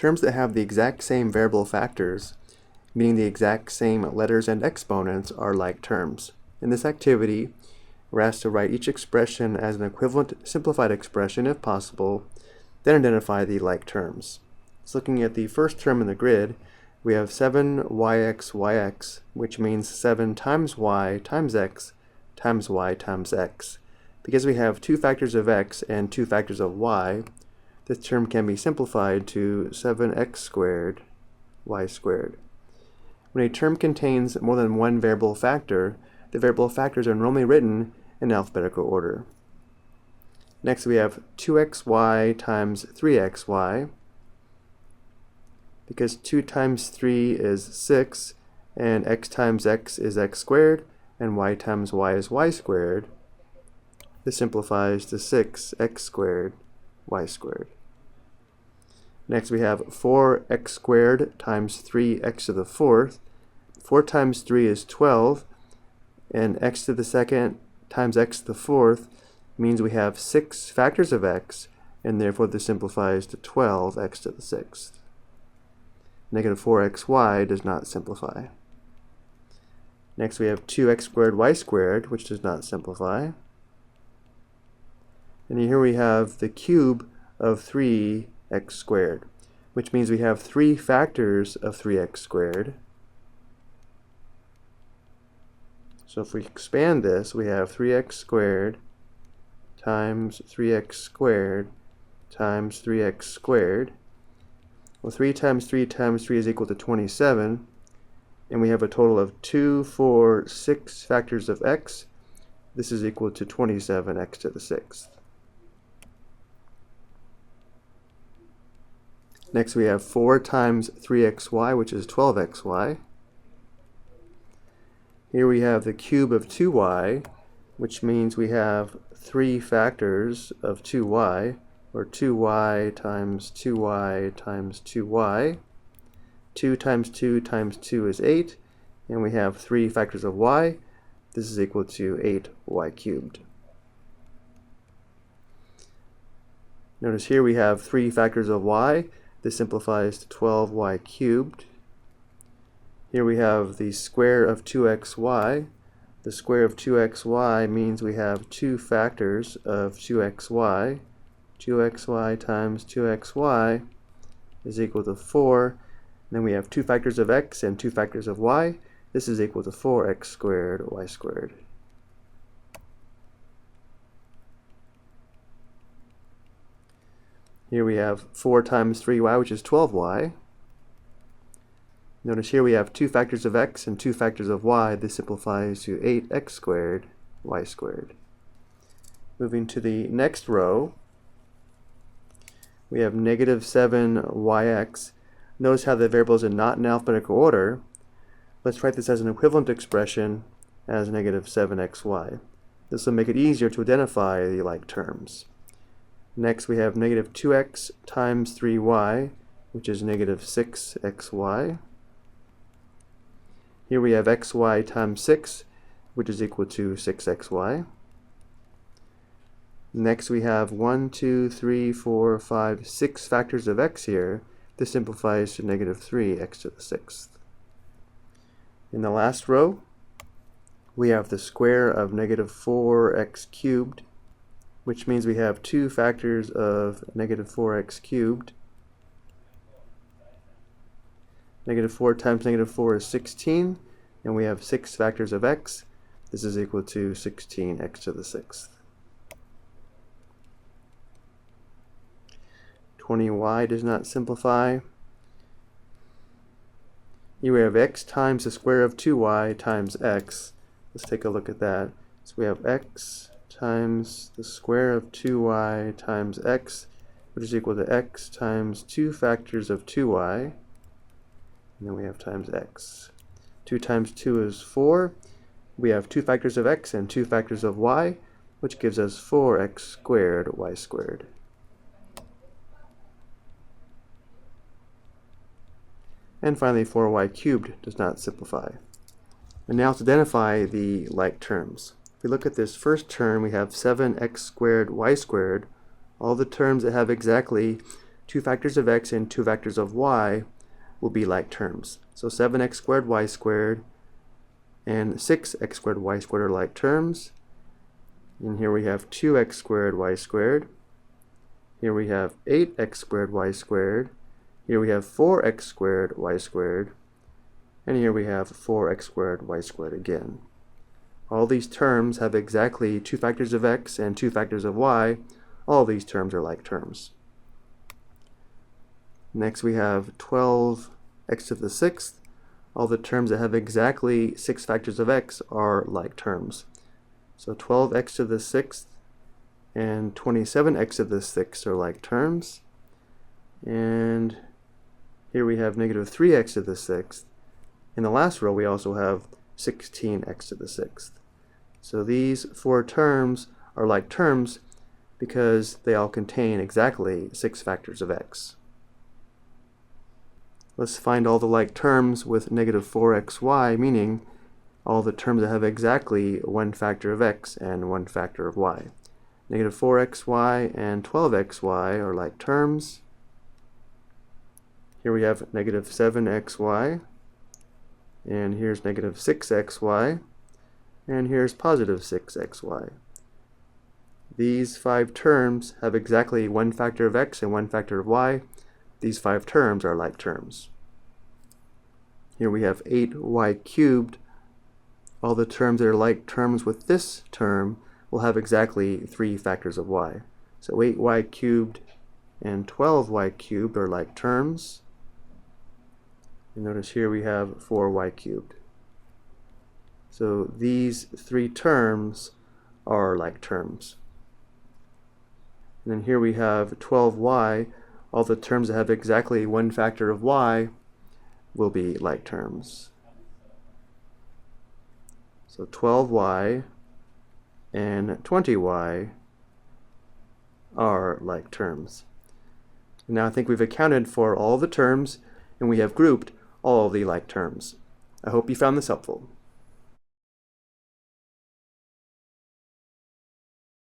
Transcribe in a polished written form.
Terms that have the exact same variable factors, meaning the exact same letters and exponents, are like terms. In this activity, we're asked to write each expression as an equivalent simplified expression if possible, then identify the like terms. So looking at the first term in the grid, we have 7yx, which means 7 times y times x times y times x. Because we have two factors of x and two factors of y, this term can be simplified to 7x squared y squared. When a term contains more than one variable factor, the variable factors are normally written in alphabetical order. Next we have 2xy times 3xy. Because 2 times 3 is 6, and x times x is x squared, and y times y is y squared, this simplifies to 6x squared y squared. Next we have 4x squared times 3x to the fourth. 4 times 3 is 12, and x to the second times x to the fourth means we have 6 factors of x, and therefore this simplifies to 12x to the sixth. Negative 4xy does not simplify. Next we have 2x squared y squared, which does not simplify. And here we have the cube of 3x squared, which means we have 3 factors of 3x squared. So if we expand this, we have 3x squared times 3x squared times 3x squared. Well, 3 times 3 times 3 is equal to 27, and we have a total of 2, 4, 6 factors of x. This is equal to 27x to the sixth. Next we have 4 times 3xy, which is 12xy. Here we have the cube of 2y, which means we have 3 factors of 2y, or 2y times 2y times 2y. 2 times 2 times 2 is 8, and we have 3 factors of y. This is equal to 8y cubed. Notice here we have 3 factors of y. This simplifies to 12y cubed. Here we have the square of 2xy. The square of 2xy means we have 2 factors of 2xy. 2xy times 2xy is equal to 4. And then we have 2 factors of x and 2 factors of y. This is equal to 4x squared y squared. Here we have 4 times 3y, which is 12y. Notice here we have 2 factors of x and 2 factors of y. This simplifies to 8x squared y squared. Moving to the next row, we have negative 7yx. Notice how the variables are not in alphabetical order. Let's write this as an equivalent expression as negative 7xy. This will make it easier to identify the like terms. Next we have negative 2x times 3y, which is negative 6xy. Here we have xy times 6, which is equal to 6xy. Next we have 1, 2, 3, 4, 5, 6 factors of x here. This simplifies to negative 3x to the sixth. In the last row, we have the square of negative 4x cubed, which means we have 2 factors of negative 4x cubed. Negative 4 times negative 4 is 16, and we have 6 factors of x. This is equal to 16x to the sixth. 20y does not simplify. Here we have x times the square of 2y times x. Let's take a look at that. So we have x times the square of 2y times x, which is equal to x times 2 factors of 2y, and then we have times x. 2 times 2 is 4. We have 2 factors of x and 2 factors of y, which gives us 4x squared y squared. And finally, 4y cubed does not simplify. And now to identify the like terms. If we look at this first term, we have 7x squared y squared. All the terms that have exactly 2 factors of x and 2 factors of y will be like terms. So 7x squared y squared and 6x squared y squared are like terms. And here we have 2x squared y squared. Here we have 8x squared y squared. Here we have 4x squared y squared. And here we have 4x squared y squared again. All these terms have exactly 2 factors of x and 2 factors of y. All these terms are like terms. Next we have 12x to the 6th. All the terms that have exactly 6 factors of x are like terms. So 12x to the 6th and 27x to the 6th are like terms. And here we have negative 3x to the 6th. In the last row we also have 16x to the 6th. So these 4 terms are like terms because they all contain exactly 6 factors of x. Let's find all the like terms with negative 4xy, meaning all the terms that have exactly 1 factor of x and 1 factor of y. Negative 4xy and 12xy are like terms. Here we have negative 7xy, and here's negative 6xy, and here's positive 6xy. These 5 terms have exactly 1 factor of x and 1 factor of y. These 5 terms are like terms. Here we have 8y cubed. All the terms that are like terms with this term will have exactly 3 factors of y. So 8y cubed and 12y cubed are like terms. And notice here we have 4y cubed. So these 3 terms are like terms. And then here we have 12y. All the terms that have exactly 1 factor of y will be like terms. So 12y and 20y are like terms. And now I think we've accounted for all the terms and we have grouped all the like terms. I hope you found this helpful.